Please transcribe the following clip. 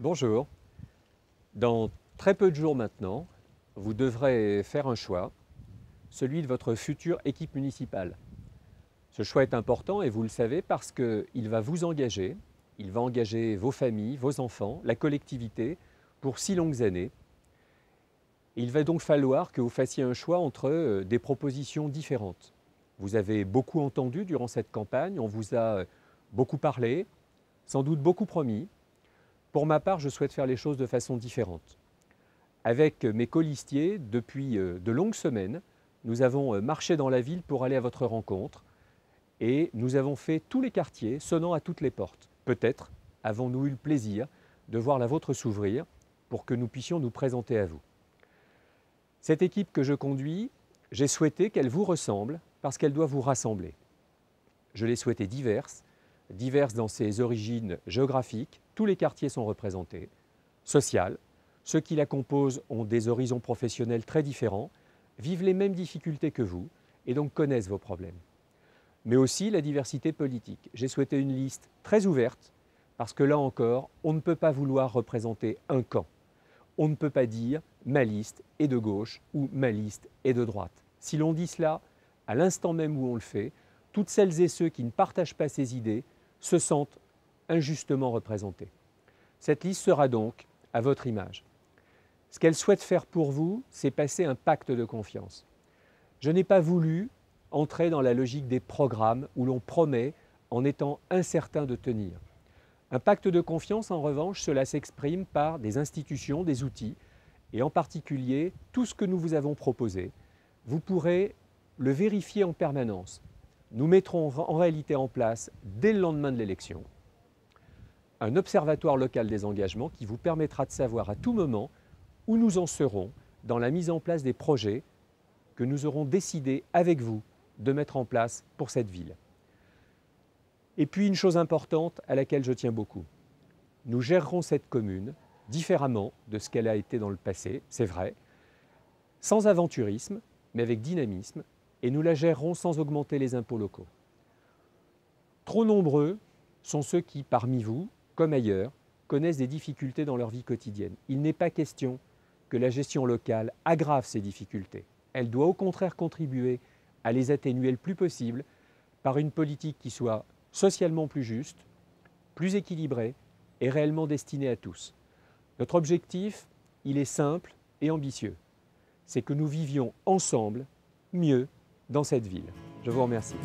Bonjour. Dans très peu de jours maintenant, vous devrez faire un choix, celui de votre future équipe municipale. Ce choix est important et vous le savez parce qu'il va vous engager, il va engager vos familles, vos enfants, la collectivité pour 6 longues années. Il va donc falloir que vous fassiez un choix entre des propositions différentes. Vous avez beaucoup entendu durant cette campagne, on vous a beaucoup parlé, sans doute beaucoup promis. Pour ma part, je souhaite faire les choses de façon différente. Avec mes colistiers, depuis de longues semaines, nous avons marché dans la ville pour aller à votre rencontre et nous avons fait tous les quartiers, sonnant à toutes les portes. Peut-être avons-nous eu le plaisir de voir la vôtre s'ouvrir pour que nous puissions nous présenter à vous. Cette équipe que je conduis, j'ai souhaité qu'elle vous ressemble parce qu'elle doit vous rassembler. Je l'ai souhaitée diverse dans ses origines géographiques, tous les quartiers sont représentés, sociales. Ceux qui la composent ont des horizons professionnels très différents, vivent les mêmes difficultés que vous et donc connaissent vos problèmes. Mais aussi la diversité politique. J'ai souhaité une liste très ouverte parce que là encore, on ne peut pas vouloir représenter un camp. On ne peut pas dire ma liste est de gauche ou ma liste est de droite. Si l'on dit cela, à l'instant même où on le fait, toutes celles et ceux qui ne partagent pas ces idées se sentent injustement représentés. Cette liste sera donc à votre image. Ce qu'elle souhaite faire pour vous, c'est passer un pacte de confiance. Je n'ai pas voulu entrer dans la logique des programmes où l'on promet en étant incertain de tenir. Un pacte de confiance, en revanche, cela s'exprime par des institutions, des outils, et en particulier tout ce que nous vous avons proposé. Vous pourrez le vérifier en permanence. Nous mettrons en réalité en place, dès le lendemain de l'élection, un observatoire local des engagements qui vous permettra de savoir à tout moment où nous en serons dans la mise en place des projets que nous aurons décidé avec vous de mettre en place pour cette ville. Et puis une chose importante à laquelle je tiens beaucoup, nous gérerons cette commune différemment de ce qu'elle a été dans le passé, c'est vrai, sans aventurisme, mais avec dynamisme, et nous la gérerons sans augmenter les impôts locaux. Trop nombreux sont ceux qui, parmi vous, comme ailleurs, connaissent des difficultés dans leur vie quotidienne. Il n'est pas question que la gestion locale aggrave ces difficultés. Elle doit au contraire contribuer à les atténuer le plus possible par une politique qui soit socialement plus juste, plus équilibrée et réellement destinée à tous. Notre objectif, il est simple et ambitieux. C'est que nous vivions ensemble mieux dans cette ville. Je vous remercie.